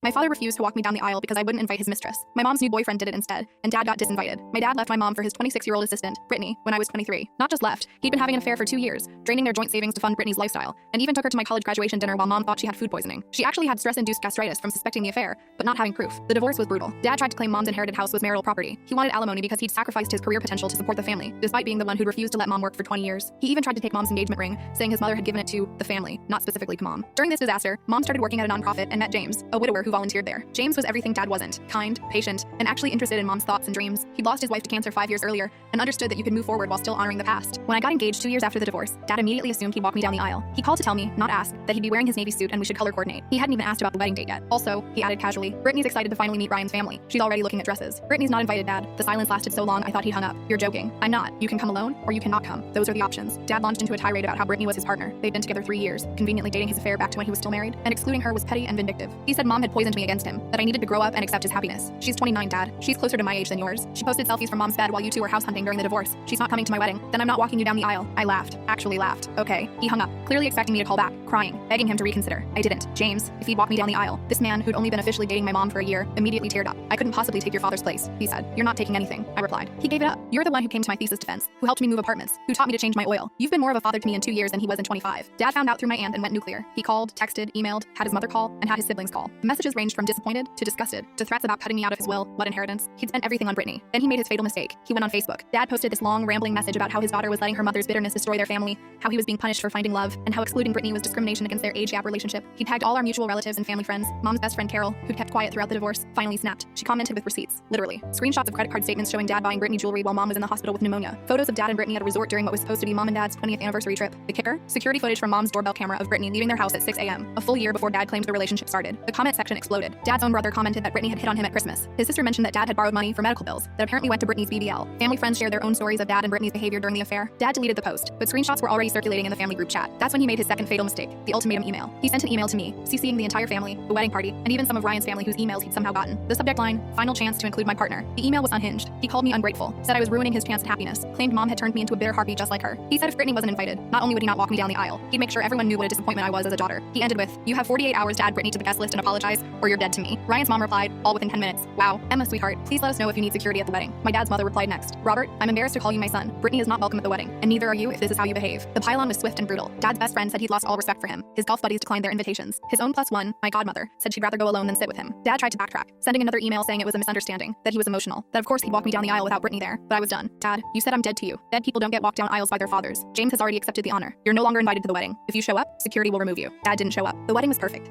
My father refused to walk me down the aisle because I wouldn't invite his mistress. My mom's new boyfriend did it instead, and Dad got disinvited. My dad left my mom for his 26-year-old assistant, Brittany, when I was 23. Not just left, he'd been having an affair for 2 years, draining their joint savings to fund Brittany's lifestyle, and even took her to my college graduation dinner while Mom thought she had food poisoning. She actually had stress-induced gastritis from suspecting the affair, but not having proof. The divorce was brutal. Dad tried to claim Mom's inherited house was marital property. He wanted alimony because he'd sacrificed his career potential to support the family, despite being the one who'd refused to let Mom work for 20 years. He even tried to take Mom's engagement ring, saying his mother had given it to the family, not specifically to Mom. During this disaster, Mom started working at a nonprofit and met James, a widower who volunteered there. James was everything Dad wasn't: kind, patient, and actually interested in Mom's thoughts and dreams. He'd lost his wife to cancer 5 years earlier and understood that you could move forward while still honoring the past. When I got engaged 2 years after the divorce, Dad immediately assumed he'd walk me down the aisle. He called to tell me, not ask, that he'd be wearing his Navy suit and we should color coordinate. He hadn't even asked about the wedding date yet. Also, he added casually, Brittany's excited to finally meet Ryan's family. She's already looking at dresses. Brittany's not invited, Dad. The silence lasted so long I thought he'd hung up. You're joking. I'm not. You can come alone or you cannot come. Those are the options. Dad launched into a tirade about how Brittany was his partner. They'd been together 3 years, conveniently dating his affair back to when he was still married, and excluding her was petty and vindictive. He said Mom had poisoned me against him, that I needed to grow up and accept his happiness. She's 29, Dad. She's closer to my age than yours. She posted selfies from Mom's bed while you two were house hunting during the divorce. She's not coming to my wedding. Then I'm not walking you down the aisle. I laughed. Actually laughed. Okay. He hung up, clearly expecting me to call back, crying, begging him to reconsider. I didn't. James, if he'd walk me down the aisle. This man, who'd only been officially dating my mom for a year, immediately teared up. I couldn't possibly take your father's place, he said. You're not taking anything, I replied. He gave it up. You're the one who came to my thesis defense, who helped me move apartments, who taught me to change my oil. You've been more of a father to me in 2 years than he was in 25. Dad found out through my aunt and went nuclear. He called, texted, emailed, had his mother call, and had his siblings call. The messages ranged from disappointed to disgusted to threats about cutting me out of his will, what inheritance. He'd spent everything on Brittany. Then he made his fatal mistake. He went on Facebook. Dad posted this long, rambling message about how his daughter was letting her mother's bitterness destroy their family, how he was being punished for finding love, and how excluding Brittany was discrimination against their age gap relationship. He tagged all our mutual relatives and family friends. Mom's best friend Carol, who'd kept quiet throughout the divorce, finally snapped. She commented with receipts, literally. Screenshots of credit card statements showing Dad buying Brittany jewelry while Mom was in the hospital with pneumonia. Photos of Dad and Brittany at a resort during what was supposed to be Mom and Dad's 20th anniversary trip. The kicker? Security footage from Mom's doorbell camera of Brittany leaving their house at 6 a.m., a full year before Dad claimed the relationship started. The comment section exploded. Dad's own brother commented that Brittany had hit on him at Christmas. His sister mentioned that Dad had borrowed money for medical bills that apparently went to Brittany's BBL. Family friends shared their own stories of Dad and Brittany's behavior during the affair. Dad deleted the post, but screenshots were already circulating in the family group chat. That's when he made his second fatal mistake, the ultimatum email. He sent an email to me, CCing the entire family, the wedding party, and even some of Ryan's family whose emails he'd somehow gotten. The subject line, final chance to include my partner. The email was unhinged. He called me ungrateful, said I was ruining his chance at happiness, claimed Mom had turned me into a bitter harpy just like her. He said if Brittany wasn't invited, not only would he not walk me down the aisle, he'd make sure everyone knew what a disappointment I was as a daughter. He ended with, you have 48 hours to add Brittany to the guest list and apologize, or you're dead to me. Ryan's mom replied, all within 10 minutes. Wow. Emma, sweetheart, please let us know if you need security at the wedding. My dad's mother replied next, Robert, I'm embarrassed to call you my son. Brittany is not welcome at the wedding, and neither are you if this is how you behave. The pile-on was swift and brutal. Dad's best friend said he'd lost all respect for him. His golf buddies declined their invitations. His own +1, my godmother, said she'd rather go alone than sit with him. Dad tried to backtrack, sending another email saying it was a misunderstanding, that he was emotional, that of course he'd walk me down the aisle without Brittany there, but I was done. Dad, you said I'm dead to you. Dead people don't get walked down aisles by their fathers. James has already accepted the honor. You're no longer invited to the wedding. If you show up, security will remove you. Dad didn't show up. The wedding was perfect.